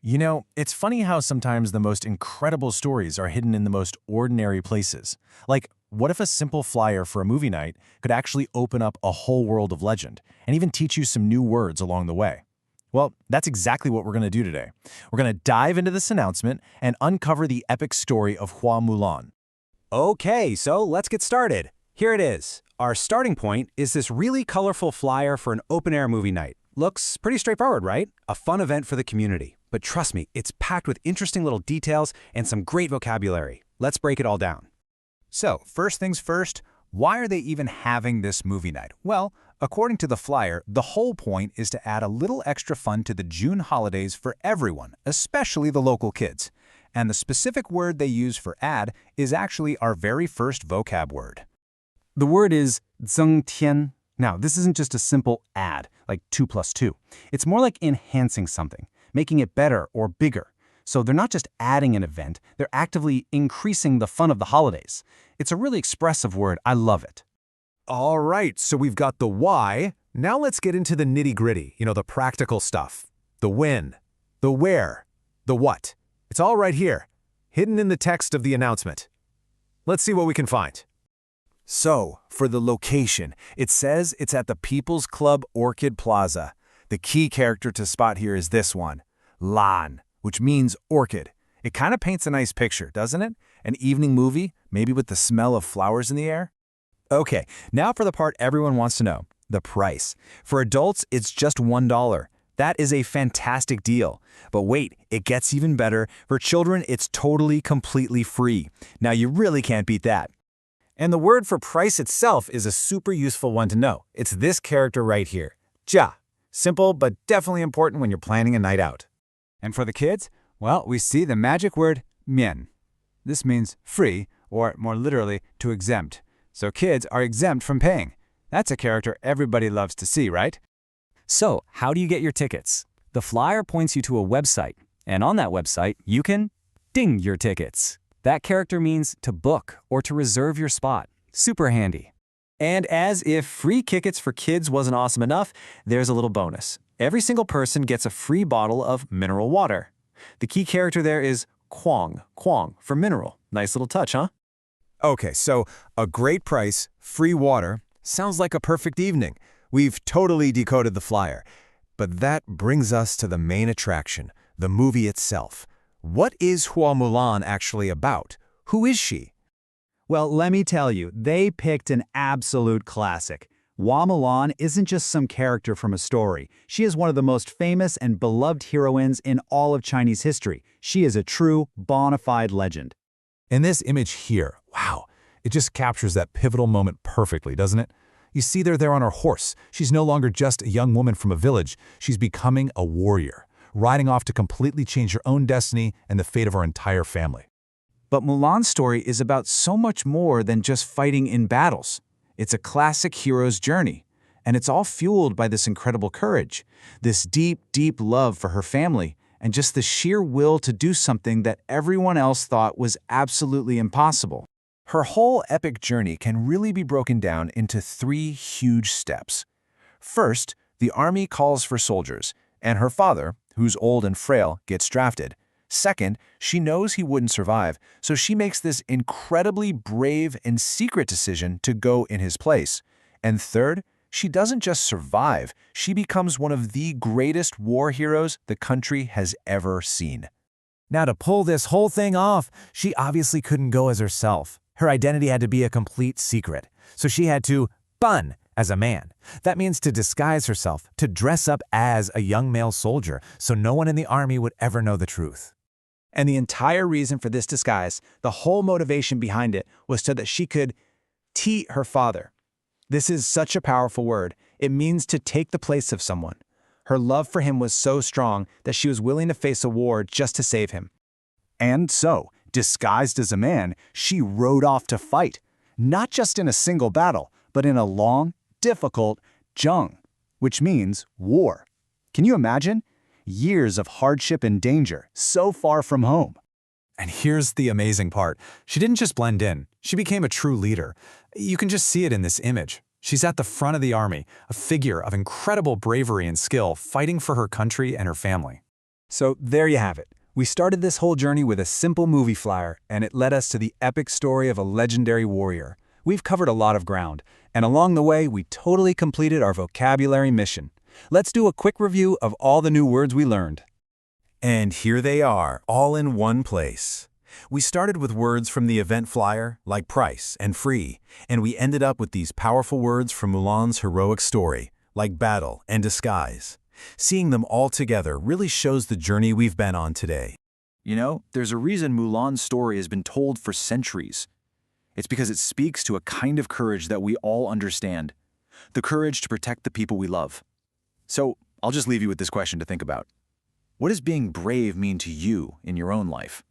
You know, it's funny how sometimes the most incredible stories are hidden in the most ordinary places. Like, what if a simple flyer for a movie night could actually open up a whole world of legend and even teach you some new words along the way? Well, that's exactly what we're going to do today. We're going to dive into this announcement and uncover the epic story of Hua Mulan. Okay, so let's get started. Here it is. Our starting point is this really colorful flyer for an open-air movie night. Looks pretty straightforward, right? A fun event for the community. But trust me, it's packed with interesting little details and some great vocabulary. Let's break it all down. So, first things first, why are they even having this movie night? Well, according to the flyer, the whole point is to add a little extra fun to the June holidays for everyone, especially the local kids. And the specific word they use for add is actually our very first vocab word. The word is 增添. Now, this isn't just a simple add, like 2 plus 2. It's more like enhancing something, making it better or bigger. So they're not just adding an event, they're actively increasing the fun of the holidays. It's a really expressive word. I love it. All right, so we've got the why. Now let's get into the nitty-gritty, the practical stuff. The when, the where, the what. It's all right here, hidden in the text of the announcement. Let's see what we can find. So, for the location, it says it's at the People's Club Orchid Plaza. The key character to spot here is this one, Lan, which means orchid. It kind of paints a nice picture, doesn't it? An evening movie, maybe with the smell of flowers in the air? Okay, now for the part everyone wants to know, the price. For adults, it's just $1. That is a fantastic deal. But wait, it gets even better. For children, it's totally, completely free. Now you really can't beat that. And the word for price itself is a super useful one to know. It's this character right here, jia. Simple, but definitely important when you're planning a night out. And for the kids, well, we see the magic word mian. This means free, or more literally, to exempt. So kids are exempt from paying. That's a character everybody loves to see, right? So, how do you get your tickets? The flyer points you to a website, and on that website, you can ding your tickets. That character means to book or to reserve your spot. Super handy. And as if free tickets for kids wasn't awesome enough, there's a little bonus. Every single person gets a free bottle of mineral water. The key character there is Kwang for mineral. Nice little touch, huh? Okay, so a great price, free water, sounds like a perfect evening. We've totally decoded the flyer. But that brings us to the main attraction, the movie itself. What is Hua Mulan actually about? Who is she? Well, let me tell you, they picked an absolute classic. Hua Mulan isn't just some character from a story. She is one of the most famous and beloved heroines in all of Chinese history. She is a true, bona fide legend. And this image here, wow, it just captures that pivotal moment perfectly, doesn't it? You see her there on her horse. She's no longer just a young woman from a village. She's becoming a warrior, riding off to completely change her own destiny and the fate of her entire family. But Mulan's story is about so much more than just fighting in battles. It's a classic hero's journey, and it's all fueled by this incredible courage, this deep, deep love for her family, and just the sheer will to do something that everyone else thought was absolutely impossible. Her whole epic journey can really be broken down into 3 huge steps. First, the army calls for soldiers, and her father, who's old and frail, gets drafted. Second, she knows he wouldn't survive, so she makes this incredibly brave and secret decision to go in his place. And third, she doesn't just survive, she becomes one of the greatest war heroes the country has ever seen. Now, to pull this whole thing off, she obviously couldn't go as herself. Her identity had to be a complete secret, so she had to ban as a man. That means to disguise herself, to dress up as a young male soldier, so no one in the army would ever know the truth. And the entire reason for this disguise, the whole motivation behind it, was so that she could teach her father. This is such a powerful word. It means to take the place of someone. Her love for him was so strong that she was willing to face a war just to save him. And so, disguised as a man, she rode off to fight, not just in a single battle, but in a long, difficult zheng, which means war. Can you imagine? Years of hardship and danger, so far from home. And here's the amazing part. She didn't just blend in. She became a true leader. You can just see it in this image. She's at the front of the army, a figure of incredible bravery and skill, fighting for her country and her family. So there you have it. We started this whole journey with a simple movie flyer, and it led us to the epic story of a legendary warrior. We've covered a lot of ground, and along the way, we totally completed our vocabulary mission. Let's do a quick review of all the new words we learned. And here they are, all in one place. We started with words from the event flyer, like price and free, and we ended up with these powerful words from Mulan's heroic story, like battle and disguise. Seeing them all together really shows the journey we've been on today. You know, there's a reason Mulan's story has been told for centuries. It's because it speaks to a kind of courage that we all understand, the courage to protect the people we love. So, I'll just leave you with this question to think about. What does being brave mean to you in your own life?